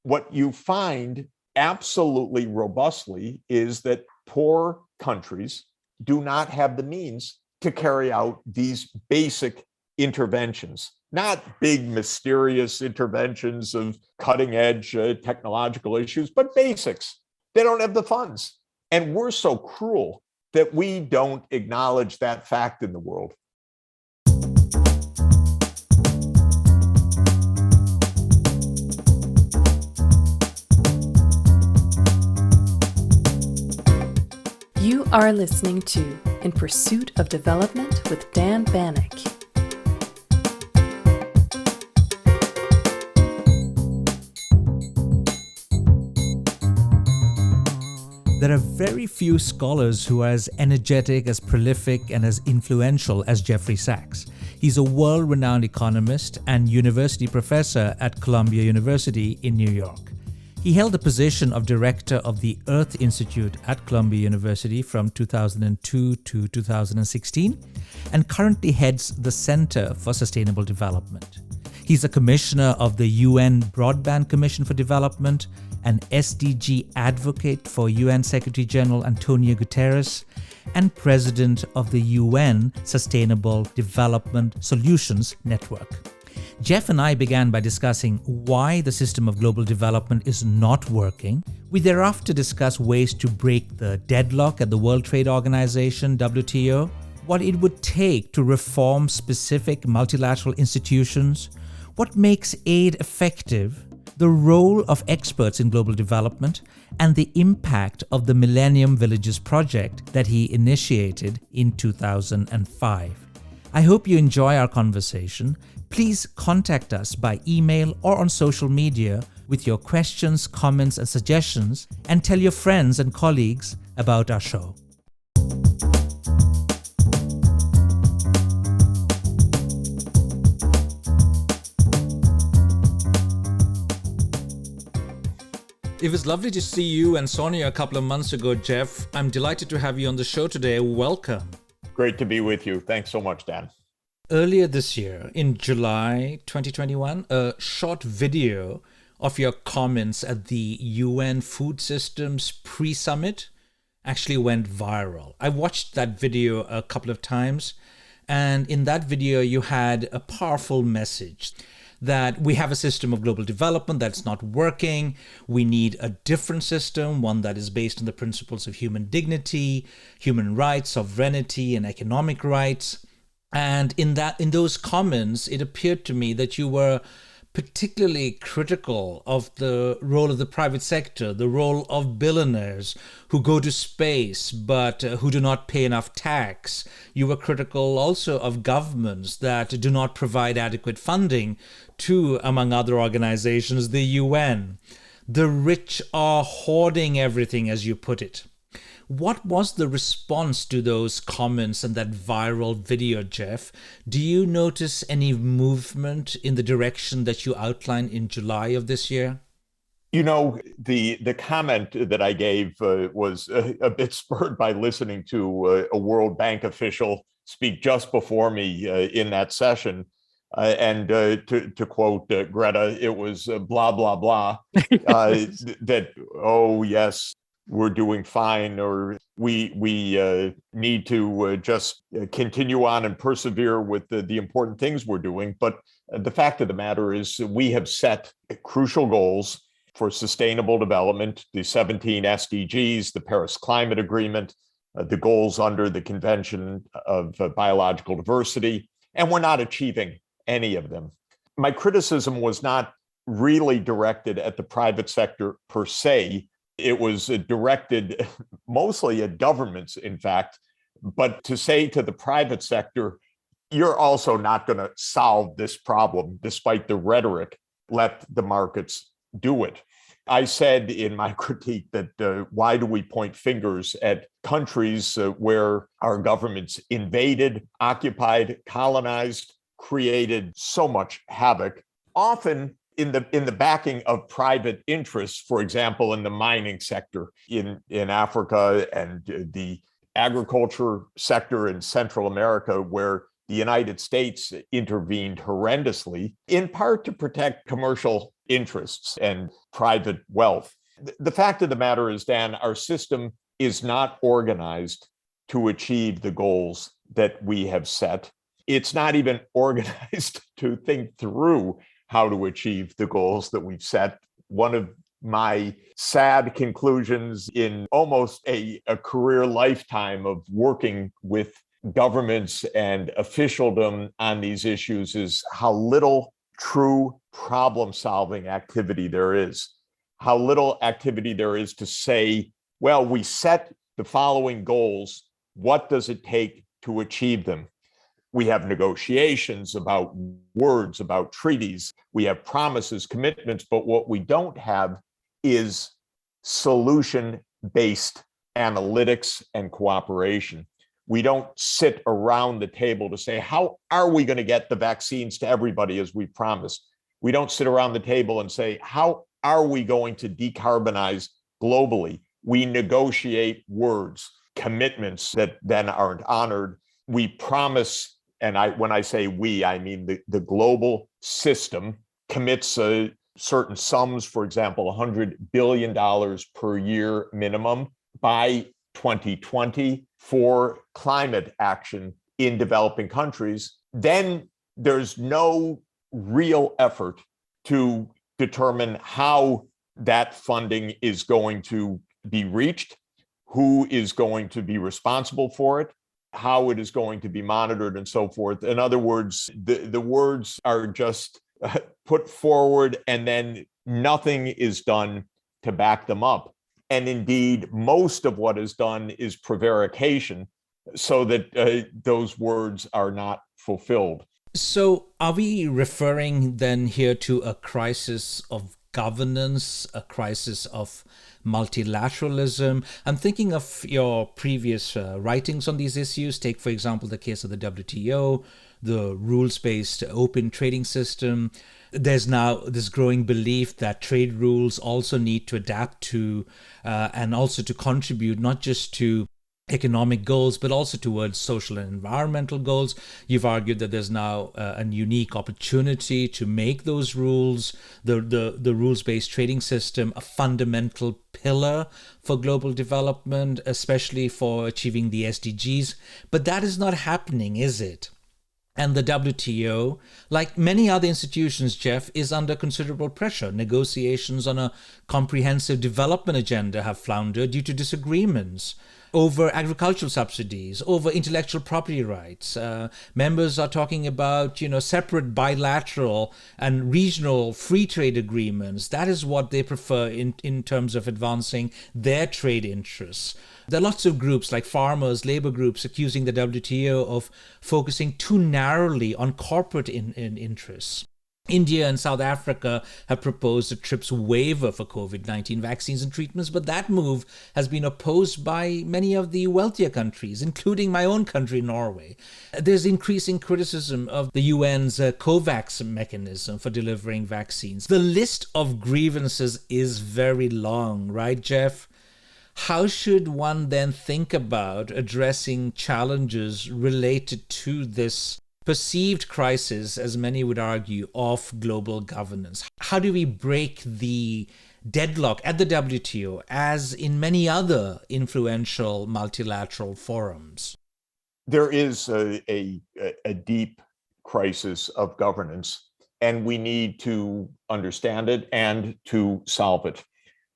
what you find absolutely robustly is that poor countries do not have the means to carry out these basic interventions, not big, mysterious interventions of cutting edge technological issues, but basics. They don't have the funds. And we're so cruel that we don't acknowledge that fact in the world. You are listening to In Pursuit of Development with Dan Banik. There are very few scholars who are as energetic, as prolific, and as influential as Jeffrey Sachs. He's a world-renowned economist and university professor at Columbia University in New York. He held the position of director of the Earth Institute at Columbia University from 2002 to 2016 and currently heads the Center for Sustainable Development. He's a commissioner of the UN Broadband Commission for Development, an SDG advocate for UN Secretary General Antonio Guterres, and president of the UN Sustainable Development Solutions Network. Jeff and I began by discussing why the system of global development is not working. We thereafter discussed ways to break the deadlock at the World Trade Organization, WTO, what it would take to reform specific multilateral institutions, what makes aid effective, the role of experts in global development, and the impact of the Millennium Villages Project that he initiated in 2005. I hope you enjoy our conversation. Please contact us by email or on social media with your questions, comments, and suggestions, and tell your friends and colleagues about our show. It was lovely to see you and Sonia a couple of months ago, Jeff. I'm delighted to have you on the show today. Welcome. Great to be with you. Thanks so much, Dan. Earlier this year, in July 2021, a short video of your comments at the UN Food Systems Pre-Summit actually went viral. I watched that video a couple of times, and in that video you had a powerful message that we have a system of global development that's not working. We need a different system, one that is based on the principles of human dignity, human rights, sovereignty, and economic rights. And in those comments, it appeared to me that you were particularly critical of the role of the private sector, the role of billionaires who go to space but who do not pay enough tax. You were critical also of governments that do not provide adequate funding to, among other organizations, the UN. The rich are hoarding everything, as you put it. What was the response to those comments and that viral video, Jeff? Do you notice any movement in the direction that you outlined in July of this year? You know, the comment that I gave was a bit spurred by listening to a World Bank official speak just before me in that session. And to quote Greta, it was blah, blah, blah, that, oh, yes, we're doing fine, or we need to just continue on and persevere with the important things we're doing. But the fact of the matter is we have set crucial goals for sustainable development, the 17 SDGs, the Paris Climate Agreement, the goals under the Convention of Biological Diversity, and we're not achieving any of them. My criticism was not really directed at the private sector per se. It was directed mostly at governments, in fact, but to say to the private sector, you're also not going to solve this problem, despite the rhetoric, let the markets do it. I said in my critique that why do we point fingers at countries where our governments invaded, occupied, colonized, created so much havoc, often in the backing of private interests, for example, in the mining sector in Africa and the agriculture sector in Central America, where the United States intervened horrendously, in part to protect commercial interests and private wealth. The fact of the matter is, Dan, our system is not organized to achieve the goals that we have set. It's not even organized to think through how to achieve the goals that we've set. One of my sad conclusions in almost a career lifetime of working with governments and officialdom on these issues is how little true problem-solving activity there is. How little activity there is to say, well, we set the following goals. What does it take to achieve them? We have negotiations about words, about treaties. We have promises, commitments, but what we don't have is solution-based analytics and cooperation. We don't sit around the table to say, how are we going to get the vaccines to everybody as we promised? We don't sit around the table and say, how are we going to decarbonize globally? We negotiate words, commitments that then aren't honored. We promise, and when I say we, I mean the global system commits certain sums, for example, $100 billion per year minimum by 2020 for climate action in developing countries. Then there's no real effort to determine how that funding is going to be reached, who is going to be responsible for it, how it is going to be monitored, and so forth. In other words, the words are just put forward and then nothing is done to back them up. And indeed, most of what is done is prevarication so that those words are not fulfilled. So are we referring then here to a crisis of governance, a crisis of multilateralism? I'm thinking of your previous writings on these issues. Take, for example, the case of the WTO, the rules-based open trading system. There's now this growing belief that trade rules also need to adapt to and also to contribute not just to economic goals, but also towards social and environmental goals. You've argued that there's now a unique opportunity to make those rules, the rules-based trading system, a fundamental pillar for global development, especially for achieving the SDGs. But that is not happening, is it? And the WTO, like many other institutions, Jeff, is under considerable pressure. Negotiations on a comprehensive development agenda have floundered due to disagreements over agricultural subsidies, over intellectual property rights. Members are talking about, separate bilateral and regional free trade agreements. That is what they prefer in terms of advancing their trade interests. There are lots of groups like farmers, labor groups accusing the WTO of focusing too narrowly on corporate interests. India and South Africa have proposed a TRIPS waiver for COVID-19 vaccines and treatments, but that move has been opposed by many of the wealthier countries, including my own country, Norway. There's increasing criticism of the UN's COVAX mechanism for delivering vaccines. The list of grievances is very long, right, Jeff? How should one then think about addressing challenges related to this perceived crisis, as many would argue, of global governance? How do we break the deadlock at the WTO, as in many other influential multilateral forums? There is a deep crisis of governance, and we need to understand it and to solve it.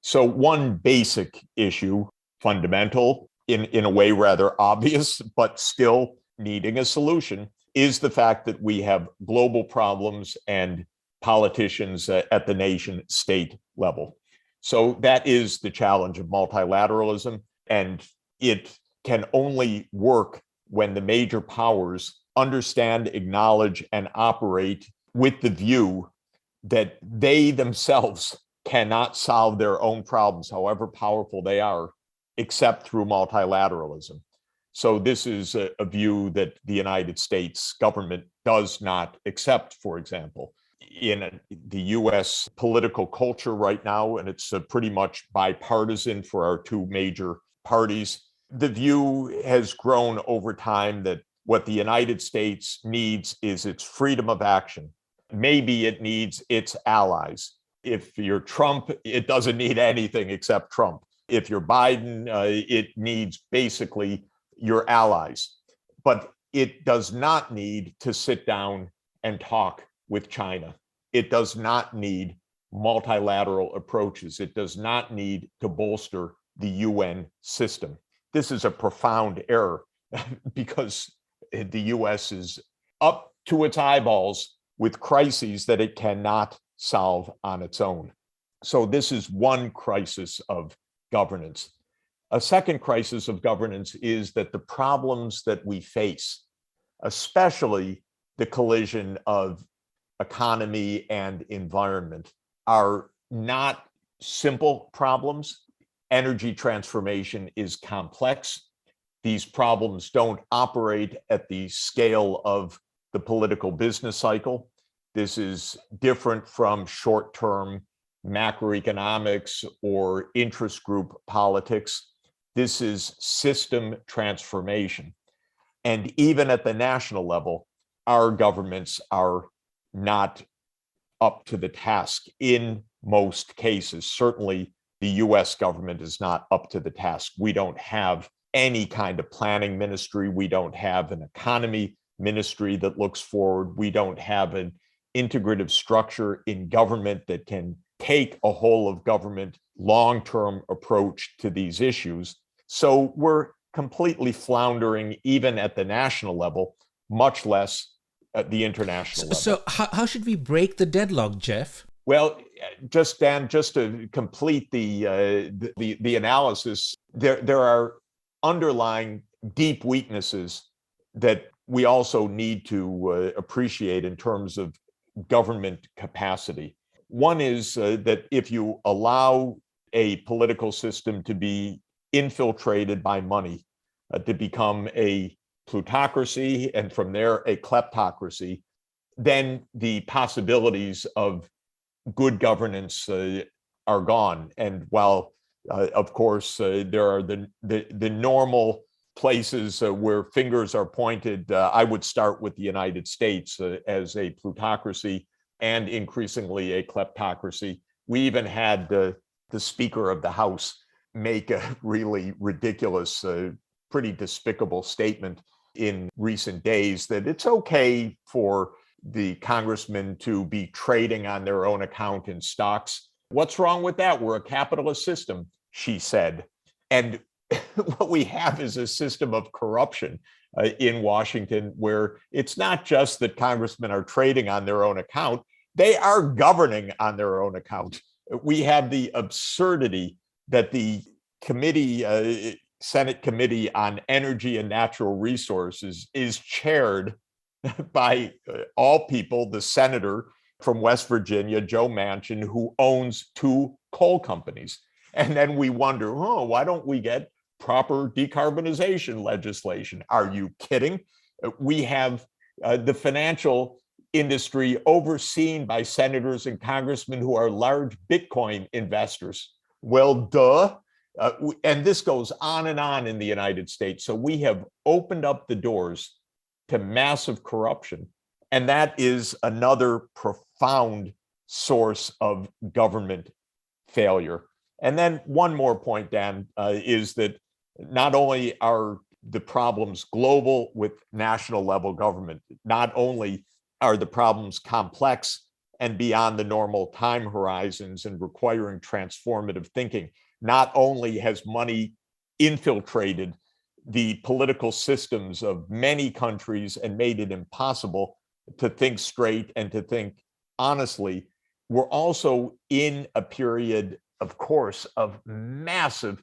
So one basic issue, fundamental, in a way rather obvious, but still needing a solution, is the fact that we have global problems and politicians at the nation state level. So that is the challenge of multilateralism, and it can only work when the major powers understand, acknowledge, and operate with the view that they themselves cannot solve their own problems, however powerful they are, except through multilateralism. So this is a view that the United States government does not accept, for example. In the US political culture right now, and it's pretty much bipartisan for our two major parties, the view has grown over time that what the United States needs is its freedom of action. Maybe it needs its allies. If you're Trump, it doesn't need anything except Trump. If you're Biden, it needs basically your allies. But it does not need to sit down and talk with China. It does not need multilateral approaches. It does not need to bolster the UN system. This is a profound error because the US is up to its eyeballs with crises that it cannot solve on its own. So this is one crisis of governance. A second crisis of governance is that the problems that we face, especially the collision of economy and environment, are not simple problems. Energy transformation is complex. These problems don't operate at the scale of the political business cycle. This is different from short-term macroeconomics or interest group politics. This is system transformation. And even at the national level, our governments are not up to the task in most cases. Certainly, the US government is not up to the task. We don't have any kind of planning ministry. We don't have an economy ministry that looks forward. We don't have an integrative structure in government that can take a whole of government long-term approach to these issues. So we're completely floundering even at the national level, much less at the international level. So how should we break the deadlock, Jeff? Well, Dan, just to complete the analysis, there are underlying deep weaknesses that we also need to appreciate in terms of government capacity. One is that if you allow a political system to be infiltrated by money, to become a plutocracy and from there a kleptocracy, then the possibilities of good governance are gone. And while, of course, there are the normal places where fingers are pointed, I would start with the United States as a plutocracy and increasingly a kleptocracy. We even had the Speaker of the House make a really ridiculous, pretty despicable statement in recent days that it's okay for the congressmen to be trading on their own account in stocks. What's wrong with that? We're a capitalist system, she said. And what we have is a system of corruption in Washington where it's not just that congressmen are trading on their own account, they are governing on their own account. We have the absurdity that the committee, Senate Committee on Energy and Natural Resources is chaired by all people, the senator from West Virginia, Joe Manchin, who owns 2 coal companies. And then we wonder, why don't we get proper decarbonization legislation? Are you kidding? We have the financial industry overseen by senators and congressmen who are large Bitcoin investors. Well, duh. And this goes on and on in the United States. So we have opened up the doors to massive corruption. And that is another profound source of government failure. And then one more point, Dan, is that not only are the problems global with national level government, not only are the problems complex and beyond the normal time horizons and requiring transformative thinking, not only has money infiltrated the political systems of many countries and made it impossible to think straight and to think honestly, we're also in a period, of course, of massive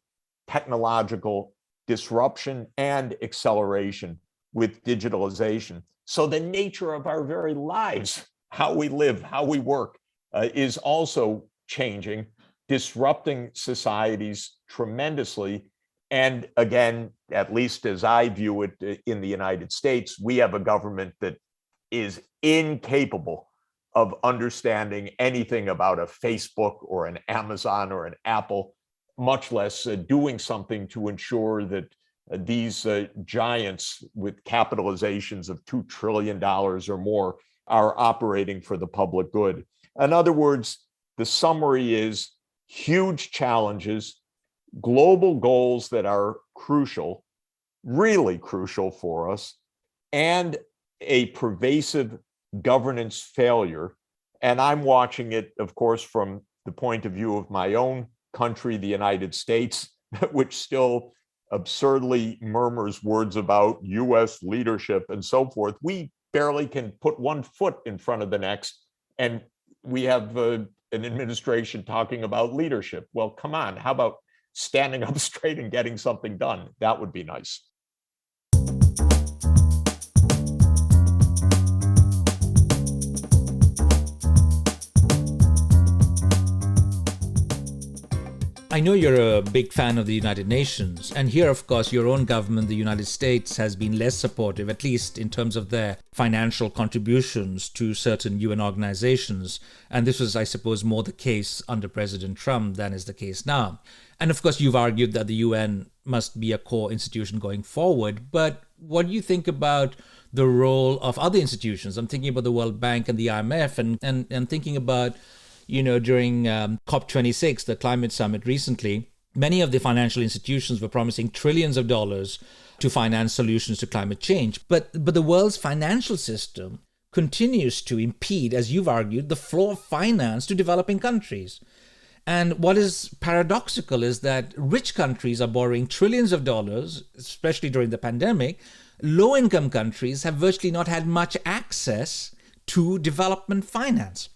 technological disruption and acceleration with digitalization. So the nature of our very lives, how we live, how we work, is also changing, disrupting societies tremendously. And again, at least as I view it in the United States, we have a government that is incapable of understanding anything about a Facebook or an Amazon or an Apple, much less doing something to ensure that these giants with capitalizations of $2 trillion or more are operating for the public good. In other words, the summary is huge challenges, global goals that are crucial, really crucial for us, and a pervasive governance failure. And I'm watching it, of course, from the point of view of my own country, the United States, which still absurdly murmurs words about US leadership and so forth. We barely can put one foot in front of the next, and we have an administration talking about leadership. Well, come on, how about standing up straight and getting something done? That would be nice. I know you're a big fan of the United Nations, and here, of course, your own government, the United States, has been less supportive, at least in terms of their financial contributions to certain UN organizations. And this was, I suppose, more the case under President Trump than is the case now. And of course, you've argued that the UN must be a core institution going forward. But what do you think about the role of other institutions? I'm thinking about the World Bank and the IMF, and thinking about, during COP26, the climate summit recently, many of the financial institutions were promising trillions of dollars to finance solutions to climate change. But the world's financial system continues to impede, as you've argued, the flow of finance to developing countries. And what is paradoxical is that rich countries are borrowing trillions of dollars, especially during the pandemic. Low-income countries have virtually not had much access to development finance.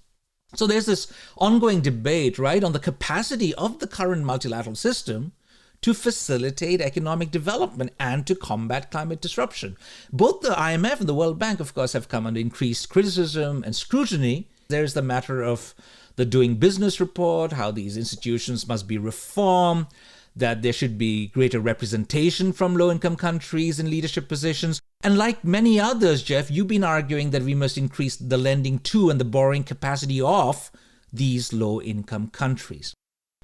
So there's this ongoing debate, right, on the capacity of the current multilateral system to facilitate economic development and to combat climate disruption. Both the IMF and the World Bank, of course, have come under increased criticism and scrutiny. There's the matter of the Doing Business report, how these institutions must be reformed, that there should be greater representation from low-income countries in leadership positions. And like many others, Jeff, you've been arguing that we must increase the lending to and the borrowing capacity of these low-income countries.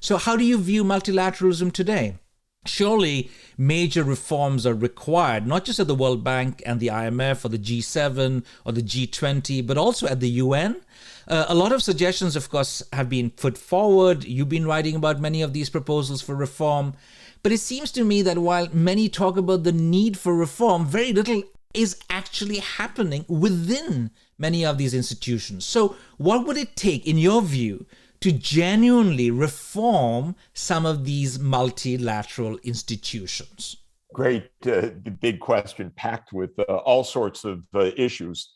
So how do you view multilateralism today? Surely major reforms are required, not just at the World Bank and the IMF or the G7 or the G20, but also at the UN. A lot of suggestions, of course, have been put forward. You've been writing about many of these proposals for reform. But it seems to me that while many talk about the need for reform, very little is actually happening within many of these institutions. So what would it take, in your view, to genuinely reform some of these multilateral institutions? Great, big question packed with all sorts of issues.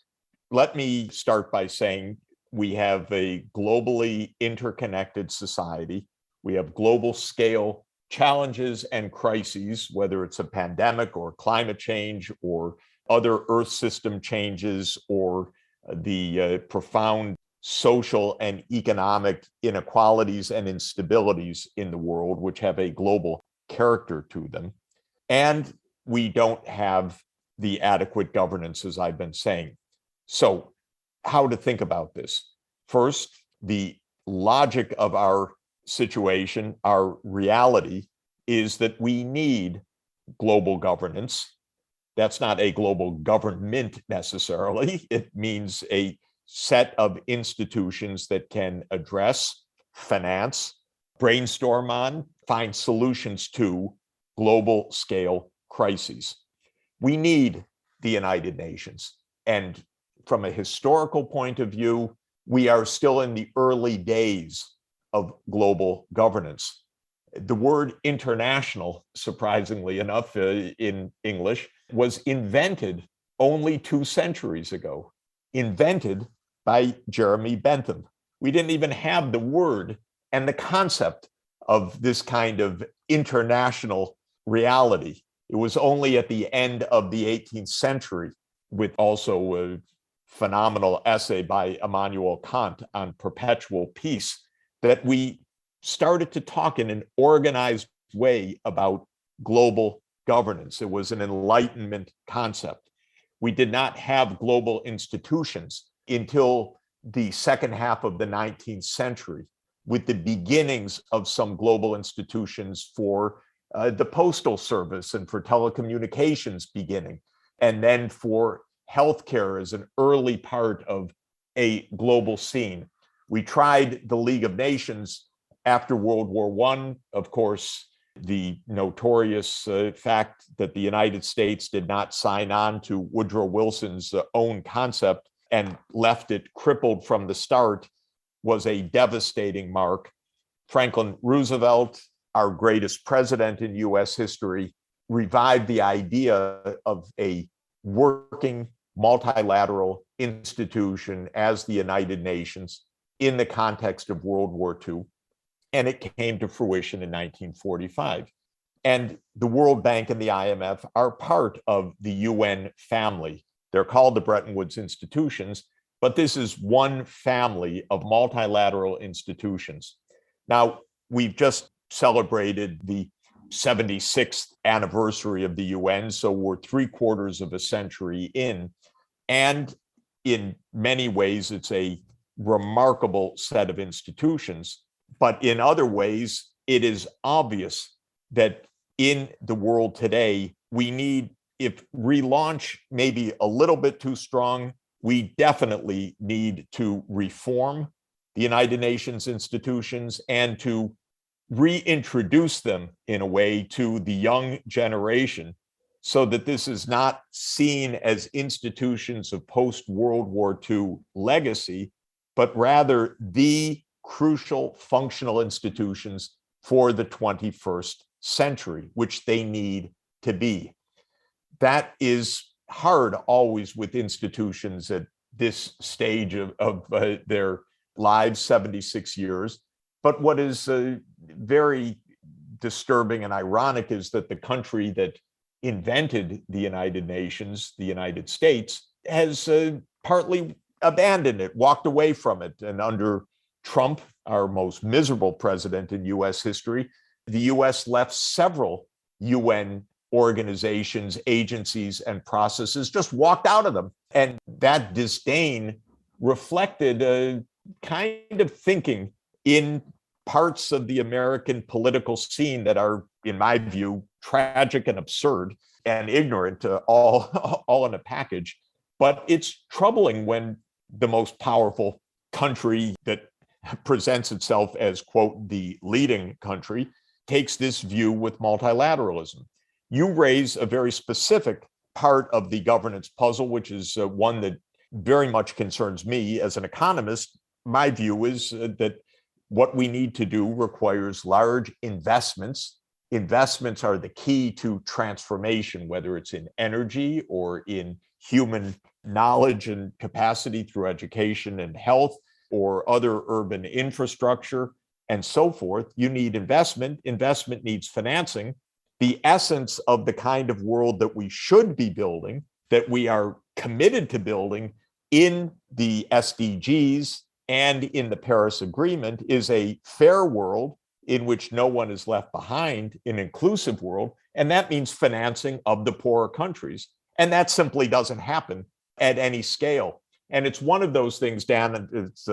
Let me start by saying we have a globally interconnected society. We have global scale challenges and crises, whether it's a pandemic or climate change or other Earth system changes or the profound social and economic inequalities and instabilities in the world, which have a global character to them. And we don't have the adequate governance, as I've been saying. So how to think about this? First, the logic of our situation, our reality, is that we need global governance. That's not a global government necessarily. It means a set of institutions that can address, finance, brainstorm on, find solutions to global scale crises. We need the United Nations. And from a historical point of view, we are still in the early days of global governance. The word international, surprisingly enough, in English, was invented only 2 centuries ago, invented by Jeremy Bentham. We didn't even have the word and the concept of this kind of international reality. It was only at the end of the 18th century, with also a phenomenal essay by Immanuel Kant on perpetual peace, that we started to talk in an organized way about global governance. It was an Enlightenment concept. We did not have global institutions until the second half of the 19th century, with the beginnings of some global institutions for the postal service and for telecommunications beginning, and then for healthcare as an early part of a global scene. We tried the League of Nations after World War I, of course, the notorious fact that the United States did not sign on to Woodrow Wilson's own concept and left it crippled from the start was a devastating mark. Franklin Roosevelt, our greatest president in US history, revived the idea of a working multilateral institution as the United Nations in the context of World War II. And it came to fruition in 1945. And the World Bank and the IMF are part of the UN family. They're called the Bretton Woods institutions, but this is one family of multilateral institutions. Now, we've just celebrated the 76th anniversary of the UN, so we're 3/4 of a century in. And in many ways, it's a remarkable set of institutions. But in other ways, it is obvious that in the world today, we need, if relaunch may be a little bit too strong, we definitely need to reform the United Nations institutions and to reintroduce them in a way to the young generation so that this is not seen as institutions of post-World War II legacy, but rather the crucial functional institutions for the 21st century, which they need to be. That is hard always with institutions at this stage of their lives, 76 years. But what is very disturbing and ironic is that the country that invented the United Nations, the United States, has partly abandoned it, walked away from it. And under Trump, our most miserable president in US history, the US left several UN organizations, agencies, and processes, just walked out of them. And that disdain reflected a kind of thinking in parts of the American political scene that are, in my view, tragic and absurd and ignorant, all in a package. But it's troubling when the most powerful country that presents itself as, quote, the leading country, takes this view with multilateralism. You raise a very specific part of the governance puzzle, which is one that very much concerns me as an economist. My view is that what we need to do requires large investments. Investments are the key to transformation, whether it's in energy or in human knowledge and capacity through education and health or other urban infrastructure and so forth. You need investment. Investment needs financing. The essence of the kind of world that we should be building, that we are committed to building in the SDGs and in the Paris Agreement, is a fair world in which no one is left behind, an inclusive world. And that means financing of the poorer countries. And that simply doesn't happen at any scale. And it's one of those things, Dan, it's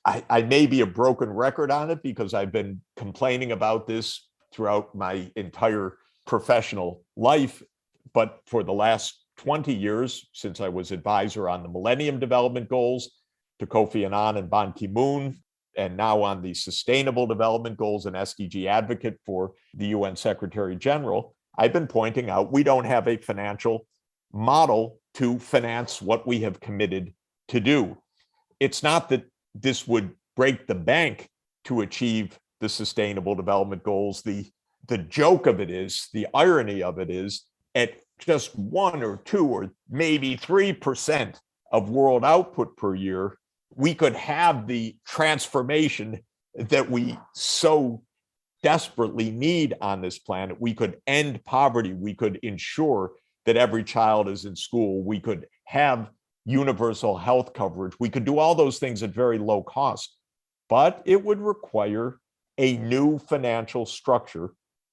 I may be a broken record on it because I've been complaining about this throughout my entire professional life. But for the last 20 years, since I was advisor on the Millennium Development Goals to Kofi Annan and Ban Ki-moon, and now on the Sustainable Development Goals and SDG advocate for the UN Secretary General, I've been pointing out we don't have a financial model to finance what we have committed to do. It's not that this would break the bank to achieve the Sustainable Development Goals. The joke of it is, the irony of it is, at just 1 or 2 or maybe 3% of world output per year, we could have the transformation that we so desperately need on this planet. We could end poverty. We could ensure that every child is in school. We could have universal health coverage. We could do all those things at very low cost, but it would require a new financial structure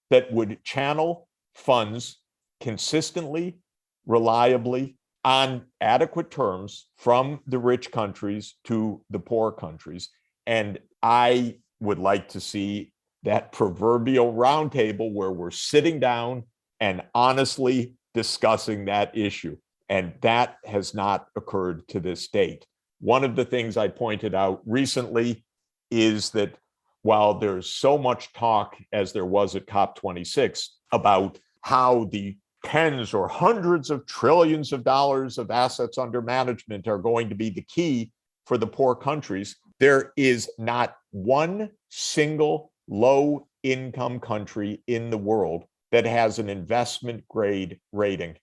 that would channel funds consistently, reliably, on adequate terms from the rich countries to the poor countries. And I would like to see that proverbial roundtable where we're sitting down and honestly discussing that issue. And that has not occurred to this date. One of the things I pointed out recently is that while there's so much talk, as there was at COP26, about how the tens or hundreds of trillions of dollars of assets under management are going to be the key for the poor countries, there is not one single low-income country in the world that has an investment grade rating.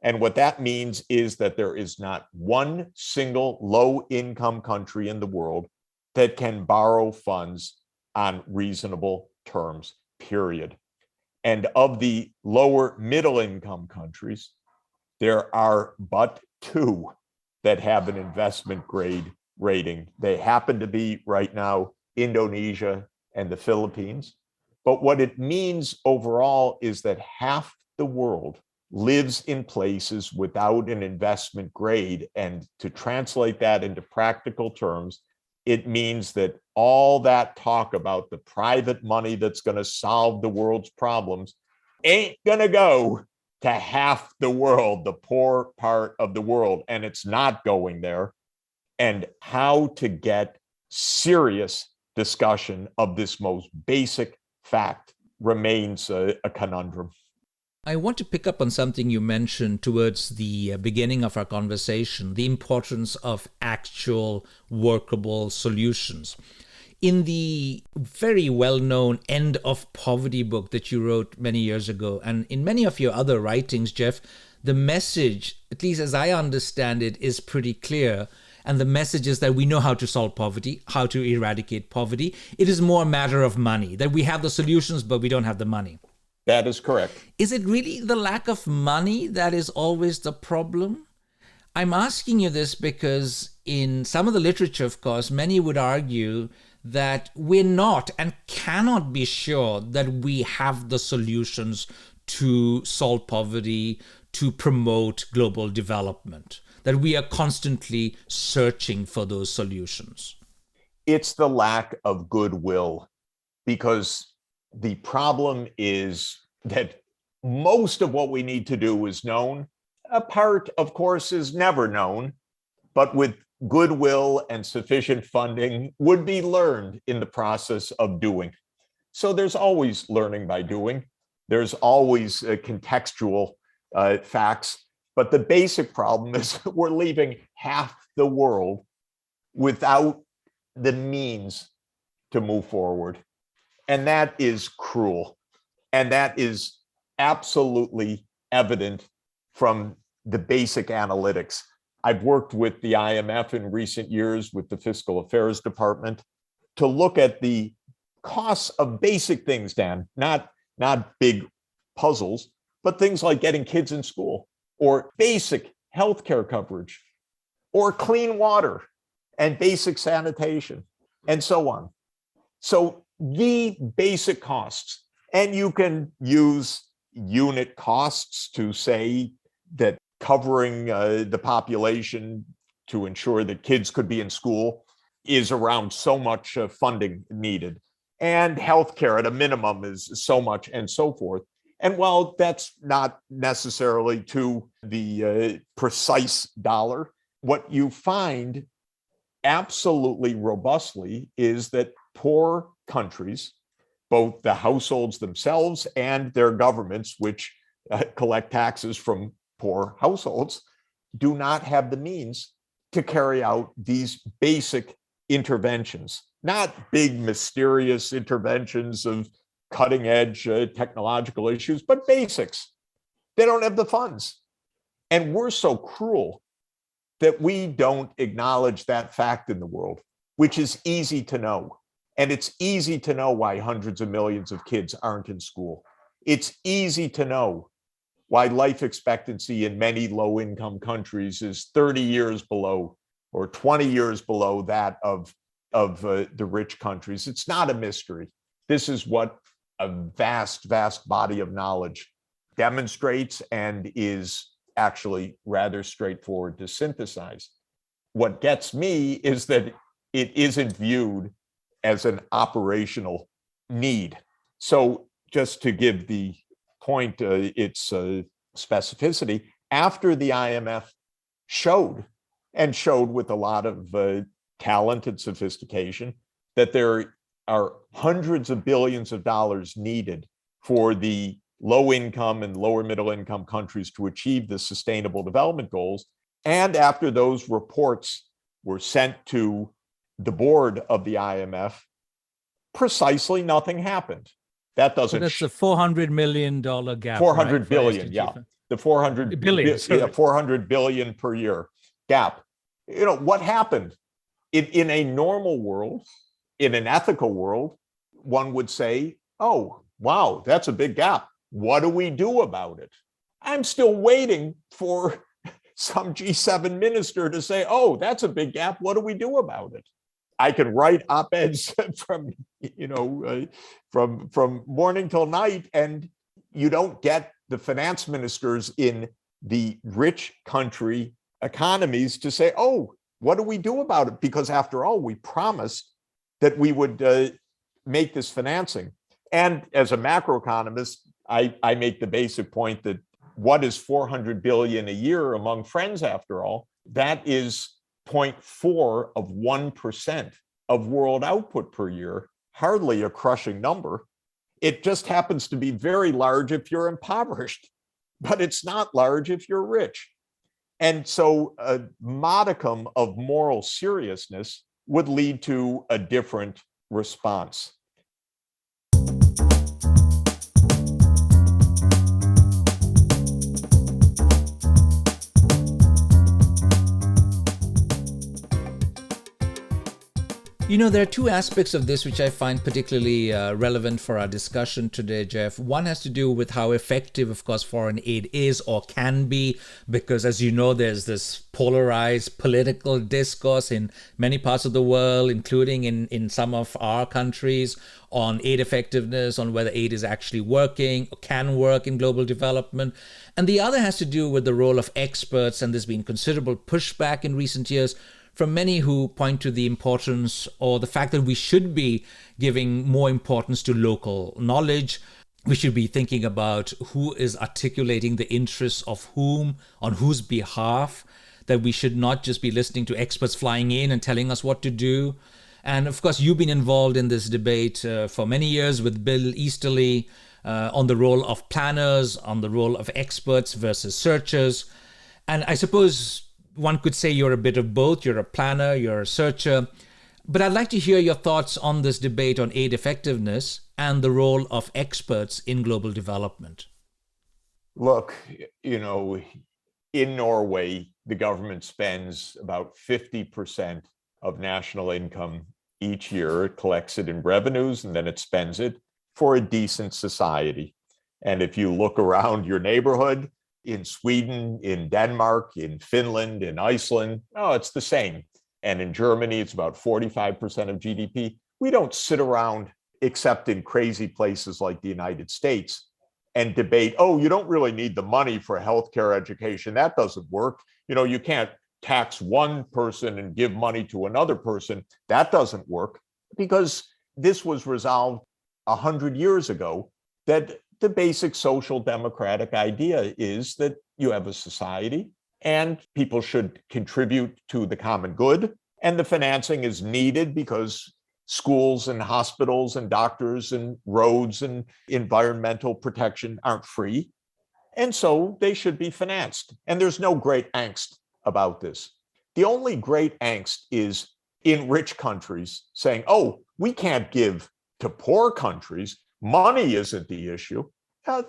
And what that means is that there is not one single low-income country in the world that can borrow funds on reasonable terms, period. And of the lower middle-income countries, there are but two that have an investment grade rating. They happen to be right now Indonesia and the Philippines. But what it means overall is that half the world lives in places without an investment grade. And to translate that into practical terms, it means that all that talk about the private money that's going to solve the world's problems ain't going to go to half the world, the poor part of the world, and it's not going there. And how to get serious discussion of this most basic fact remains a conundrum. I want to pick up on something you mentioned towards the beginning of our conversation, the importance of actual workable solutions. In the very well-known End of Poverty book that you wrote many years ago, and in many of your other writings, Jeff, the message, at least as I understand it, is pretty clear. And the message is that we know how to solve poverty, how to eradicate poverty. It is more a matter of money, that we have the solutions, but we don't have the money. That is correct. Is it really the lack of money that is always the problem? I'm asking you this because in some of the literature, of course, many would argue that we're not and cannot be sure that we have the solutions to solve poverty, to promote global development, that we are constantly searching for those solutions. It's the lack of goodwill, because the problem is that most of what we need to do is known. A part, of course, is never known, but with goodwill and sufficient funding would be learned in the process of doing. So there's always learning by doing. There's always contextual facts. But the basic problem is we're leaving half the world without the means to move forward. And that is cruel. And that is absolutely evident from the basic analytics. I've worked with the IMF in recent years with the Fiscal Affairs Department to look at the costs of basic things, Dan, not big puzzles, but things like getting kids in school, or basic healthcare coverage, or clean water and basic sanitation, and so on. So the basic costs, and you can use unit costs to say that covering the population to ensure that kids could be in school is around so much funding needed, and healthcare at a minimum is so much, and so forth. And while that's not necessarily to the precise dollar, what you find absolutely robustly is that poor countries, both the households themselves and their governments, which collect taxes from poor households, do not have the means to carry out these basic interventions, not big mysterious interventions of cutting edge technological issues, but basics. They don't have the funds. And we're so cruel that we don't acknowledge that fact in the world, which is easy to know. And it's easy to know why hundreds of millions of kids aren't in school. It's easy to know why life expectancy in many low-income countries is 30 years below or 20 years below that of the rich countries. It's not a mystery. This is what a vast, vast body of knowledge demonstrates and is actually rather straightforward to synthesize. What gets me is that it isn't viewed as an operational need. So just to give the point its specificity, after the IMF showed with a lot of talent and sophistication that there are hundreds of billions of dollars needed for the low income and lower middle income countries to achieve the sustainable development goals. And after those reports were sent to the board of the IMF, precisely nothing happened. That doesn't. So that's the $400 million gap. 400 right, billion, yeah. The 400 billion, 400 billion per year gap. What happened in a normal world, in an ethical world, one would say, oh, wow, that's a big gap. What do we do about it? I'm still waiting for some G7 minister to say, oh, that's a big gap. What do we do about it? I can write op-eds from morning till night, and you don't get the finance ministers in the rich country economies to say, oh, what do we do about it? Because after all, we promised that we would make this financing. And as a macroeconomist, I make the basic point that what is 400 billion a year among friends, after all? That is 0.4 of 1% of world output per year, hardly a crushing number. It just happens to be very large if you're impoverished, but it's not large if you're rich. And so a modicum of moral seriousness would lead to a different response. There are two aspects of this which I find particularly relevant for our discussion today, Jeff. One has to do with how effective, of course, foreign aid is or can be, because as you know, there's this polarized political discourse in many parts of the world, including in some of our countries, on aid effectiveness, on whether aid is actually working or can work in global development. And the other has to do with the role of experts, and there's been considerable pushback in recent years from many who point to the importance or the fact that we should be giving more importance to local knowledge. We should be thinking about who is articulating the interests of whom, on whose behalf, that we should not just be listening to experts flying in and telling us what to do. And of course, you've been involved in this debate for many years with Bill Easterly on the role of planners, on the role of experts versus searchers. And I suppose one could say you're a bit of both. You're a planner, you're a searcher. But I'd like to hear your thoughts on this debate on aid effectiveness and the role of experts in global development. Look, in Norway, the government spends about 50% of national income each year. It collects it in revenues and then it spends it for a decent society. And if you look around your neighborhood, in Sweden, in Denmark, in Finland, in Iceland, it's the same. And in Germany, it's about 45% of GDP. We don't sit around, except in crazy places like the United States, and debate, you don't really need the money for healthcare education. That doesn't work. You can't tax one person and give money to another person. That doesn't work, because this was resolved 100 years ago, that the basic social democratic idea is that you have a society and people should contribute to the common good. And the financing is needed because schools and hospitals and doctors and roads and environmental protection aren't free. And so they should be financed. And there's no great angst about this. The only great angst is in rich countries saying, we can't give to poor countries. Money isn't the issue.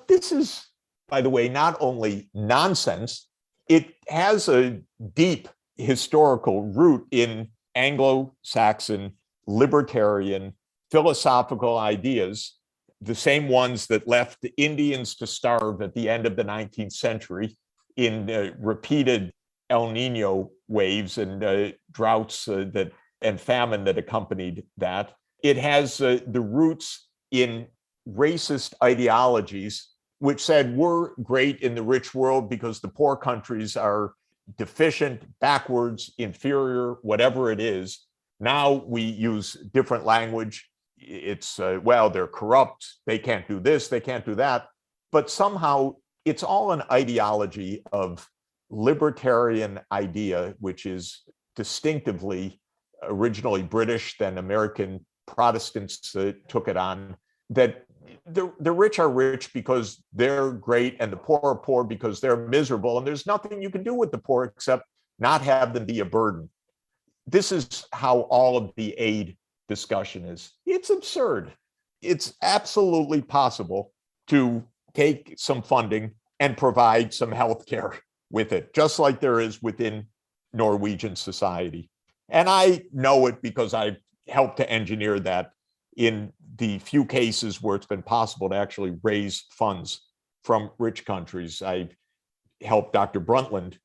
This is, by the way, not only nonsense, it has a deep historical root in Anglo-Saxon libertarian philosophical ideas, the same ones that left the Indians to starve at the end of the 19th century in repeated El Nino waves and droughts and famine that accompanied that. It has the roots in racist ideologies, which said we're great in the rich world because the poor countries are deficient, backwards, inferior, whatever it is. Now we use different language. it's, well, they're corrupt. They can't do this. They can't do that. But somehow it's all an ideology of libertarian idea, which is distinctively originally British, then American Protestants took it on, that the rich are rich because they're great and the poor are poor because they're miserable. And there's nothing you can do with the poor except not have them be a burden. This is how all of the aid discussion is. It's absurd. It's absolutely possible to take some funding and provide some health care with it, just like there is within Norwegian society. And I know it because I've helped to engineer that in the few cases where it's been possible to actually raise funds from rich countries. I helped Dr. Brundtland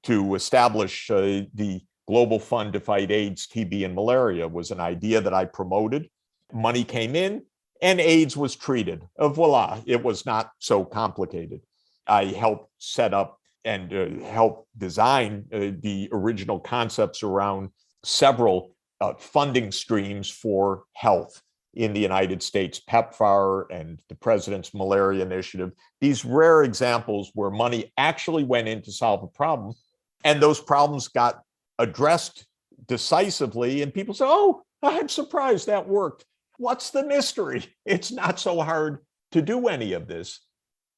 to establish the Global Fund to Fight AIDS, TB, and malaria. Was an idea that I promoted. Money came in and AIDS was treated. Voila, it was not so complicated. I helped set up and help design the original concepts around several funding streams for health in the United States, PEPFAR and the President's Malaria Initiative, these rare examples where money actually went in to solve a problem, and those problems got addressed decisively, and people say, oh, I'm surprised that worked. What's the mystery? It's not so hard to do any of this,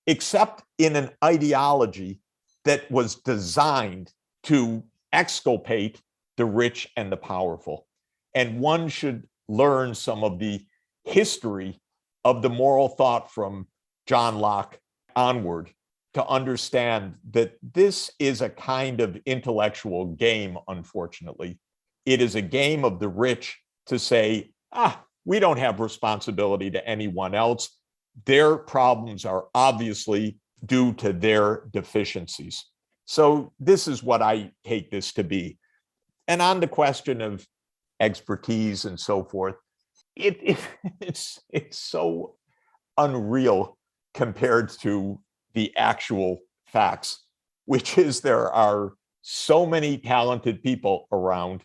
except in an ideology that was designed to exculpate the rich and the powerful. And one should learn some of the history of the moral thought from John Locke onward to understand that this is a kind of intellectual game, unfortunately. It is a game of the rich to say, we don't have responsibility to anyone else. Their problems are obviously due to their deficiencies. So this is what I take this to be. And on the question of expertise and so forth, it's so unreal compared to the actual facts, which is there are so many talented people around,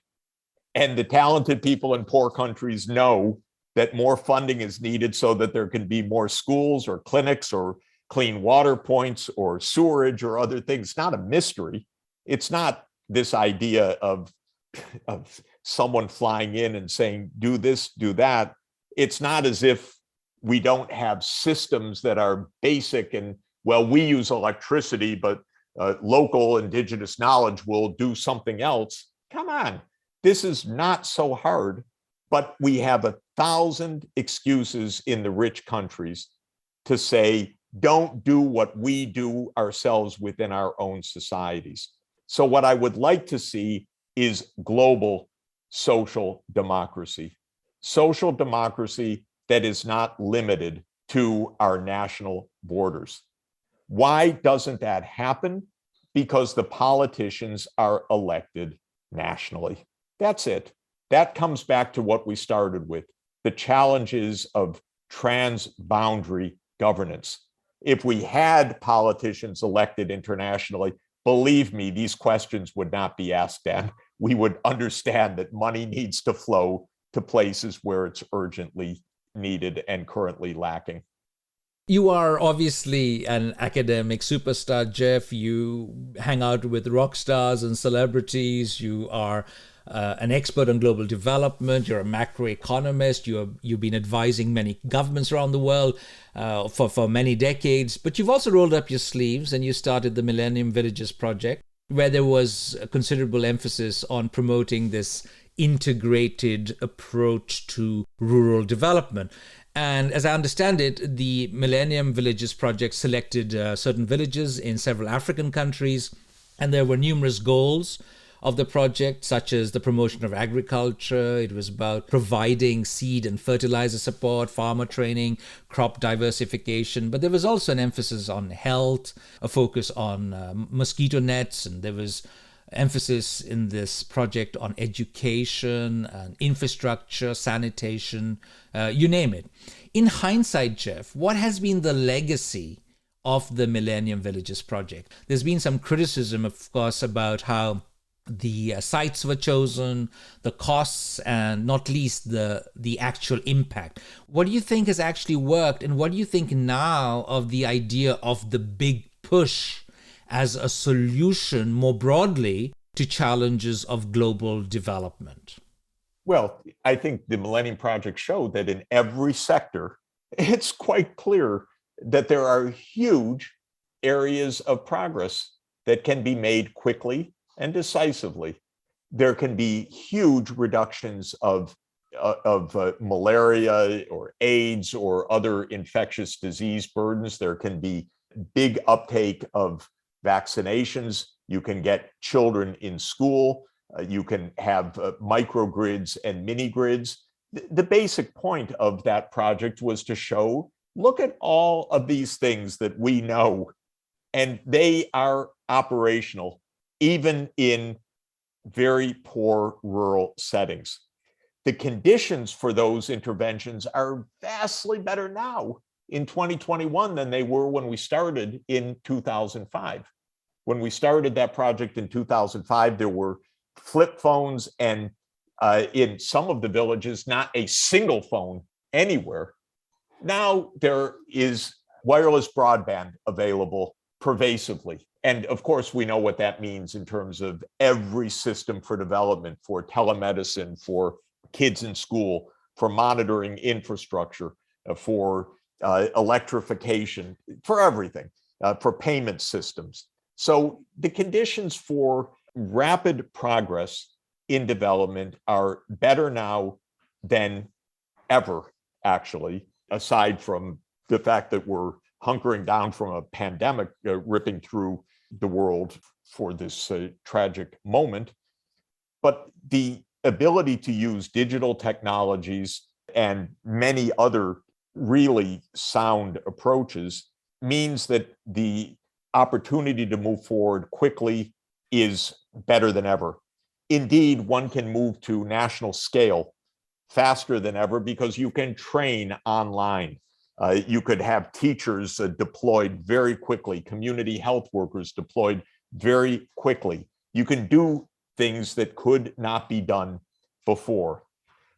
and the talented people in poor countries know that more funding is needed so that there can be more schools or clinics or clean water points or sewerage or other things. It's not a mystery. It's not this idea of someone flying in and saying, do this, do that. It's not as if we don't have systems that are basic and, well, we use electricity, but local indigenous knowledge will do something else. Come on, this is not so hard, but we have 1,000 excuses in the rich countries to say, don't do what we do ourselves within our own societies. So what I would like to see is global social democracy that is not limited to our national borders. Why doesn't that happen? Because the politicians are elected nationally. That's it. That comes back to what we started with, the challenges of transboundary governance. If we had politicians elected internationally, believe me, these questions would not be asked then. We would understand that money needs to flow to places where it's urgently needed and currently lacking. You are obviously an academic superstar, Jeff. You hang out with rock stars and celebrities. You are an expert on global development. You're a macroeconomist. You've been advising many governments around the world for many decades. But you've also rolled up your sleeves and you started the Millennium Villages Project, where there was a considerable emphasis on promoting this integrated approach to rural development. And as I understand it, the Millennium Villages Project selected certain villages in several African countries, and there were numerous goals of the project, such as the promotion of agriculture. It was about providing seed and fertilizer support, farmer training, crop diversification. But there was also an emphasis on health, a focus on mosquito nets, and there was emphasis in this project on education and infrastructure, sanitation, you name it. In hindsight, Jeff, what has been the legacy of the Millennium Villages Project? There's been some criticism, of course, about how the sites were chosen, the costs, and not least the actual impact. What do you think has actually worked, and what do you think now of the idea of the big push as a solution more broadly to challenges of global development? Well, I think the Millennium Project showed that in every sector, it's quite clear that there are huge areas of progress that can be made quickly and decisively. There can be huge reductions of malaria or AIDS or other infectious disease burdens. There can be big uptake of vaccinations. You can get children in school. You can have microgrids and mini grids. The basic point of that project was to show, look at all of these things that we know, and they are operational, even in very poor rural settings. The conditions for those interventions are vastly better now in 2021 than they were when we started in 2005. When we started that project in 2005, there were flip phones and in some of the villages, not a single phone anywhere. Now there is wireless broadband available pervasively. And of course, we know what that means in terms of every system for development, for telemedicine, for kids in school, for monitoring infrastructure, for electrification, for everything, for payment systems. So the conditions for rapid progress in development are better now than ever, actually, aside from the fact that we're hunkering down from a pandemic ripping through the world for this tragic moment. But the ability to use digital technologies and many other really sound approaches means that the opportunity to move forward quickly is better than ever. Indeed, one can move to national scale faster than ever because you can train online. You could have teachers deployed very quickly, community health workers deployed very quickly. You can do things that could not be done before.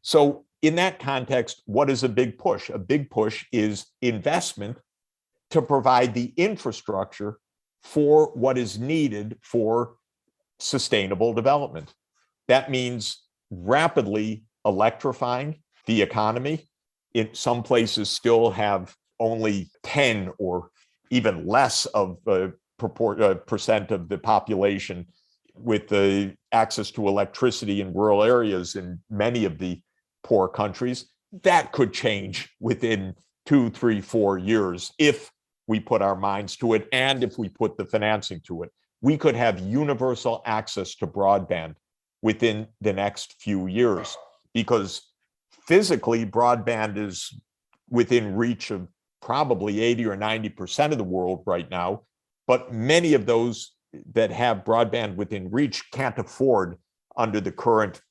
So in that context, what is a big push? A big push is investment to provide the infrastructure for what is needed for sustainable development. That means rapidly electrifying the economy. In some places still have only 10 or even less of percent of the population with the access to electricity in rural areas in many of the poor countries. That could change within 2, 3, 4 years if we put our minds to it and if we put the financing to it. We could have universal access to broadband within the next few years because physically broadband is within reach of probably 80 or 90% of the world right now, but many of those that have broadband within reach can't afford under the current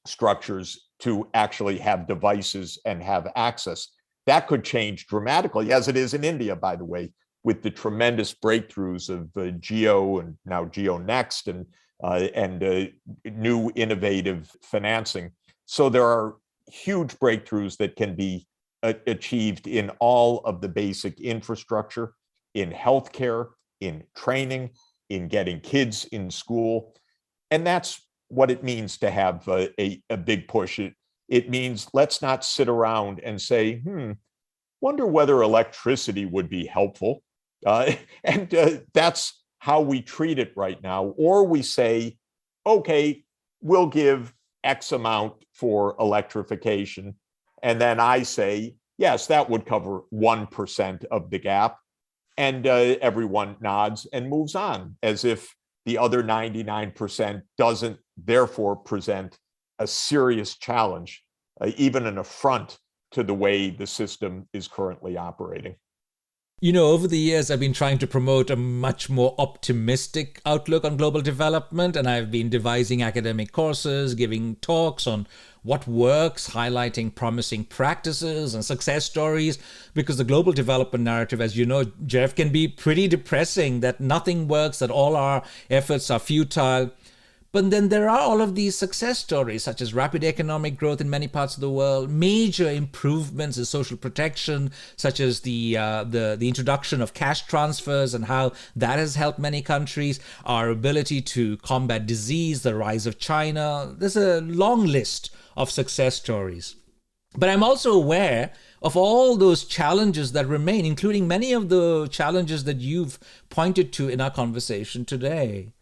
structures to actually have devices and have access. That could change dramatically, as it is in India, by the way, with the tremendous breakthroughs of Geo and now GeoNext and new innovative financing. So there are huge breakthroughs that can be achieved in all of the basic infrastructure, in healthcare, in training, in getting kids in school. And that's what it means to have a big push. It means let's not sit around and say, wonder whether electricity would be helpful. And that's how we treat it right now. Or we say, okay, we'll give X amount for electrification. And then I say, yes, that would cover 1% of the gap. And everyone nods and moves on as if the other 99% doesn't therefore present a serious challenge, even an affront to the way the system is currently operating. You know, over the years, I've been trying to promote a much more optimistic outlook on global development, and I've been devising academic courses, giving talks on what works, highlighting promising practices and success stories, because the global development narrative, as you know, Jeff, can be pretty depressing, that nothing works, that all our efforts are futile. But then there are all of these success stories, such as rapid economic growth in many parts of the world, major improvements in social protection, such as the introduction of cash transfers and how that has helped many countries, our ability to combat disease, the rise of China. There's a long list of success stories. But I'm also aware of all those challenges that remain, including many of the challenges that you've pointed to in our conversation today.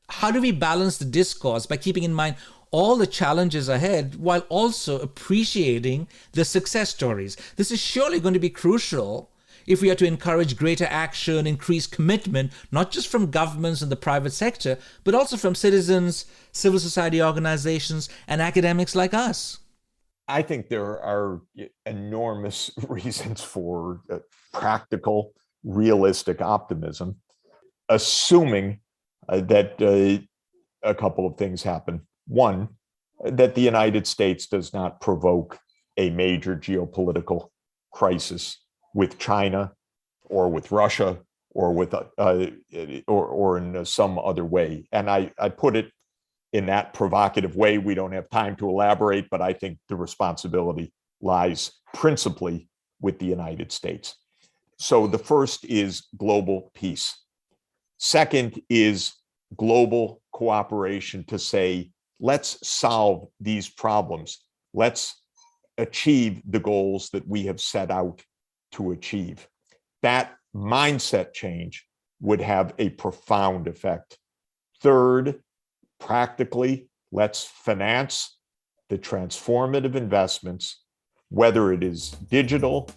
How do we balance the discourse by keeping in mind all the challenges ahead while also appreciating the success stories? This is surely going to be crucial if we are to encourage greater action, increased commitment, not just from governments and the private sector, but also from citizens, civil society organizations, and academics like us. I think there are enormous reasons for practical, realistic optimism, assuming that a couple of things happen. One, that the United States does not provoke a major geopolitical crisis with China or with Russia or with or in some other way. And I put it in that provocative way. We don't have time to elaborate, but I think the responsibility lies principally with the United States. So the first is global peace. Second is global cooperation to say, let's solve these problems. Let's achieve the goals that we have set out to achieve. That mindset change would have a profound effect. Third, practically, let's finance the transformative investments, whether it is digital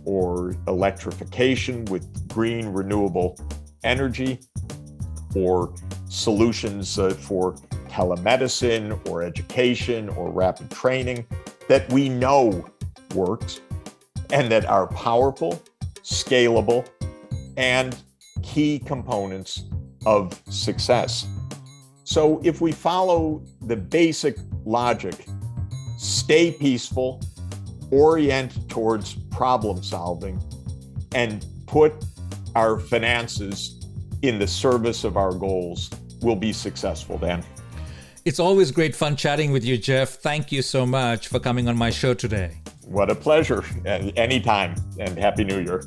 or electrification with green renewable energy, or solutions for telemedicine or education or rapid training that we know works and that are powerful, scalable, and key components of success. So if we follow the basic logic, stay peaceful, orient towards problem solving, and put our finances in the service of our goals, we'll be successful, Dan. It's always great fun chatting with you, Jeff. Thank you so much for coming on my show today. What a pleasure. Anytime, and Happy New Year.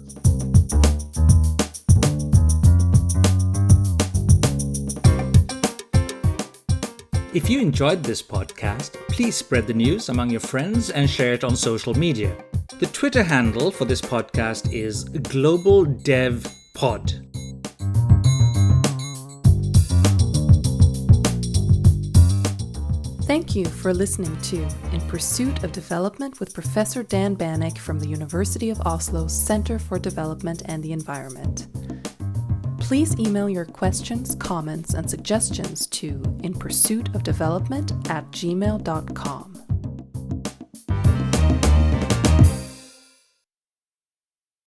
If you enjoyed this podcast, please spread the news among your friends and share it on social media. The Twitter handle for this podcast is Global Dev Pod. Thank you for listening to In Pursuit of Development with Professor Dan Banik from the University of Oslo's Center for Development and the Environment. Please email your questions, comments, and suggestions to inpursuitofdevelopment@gmail.com.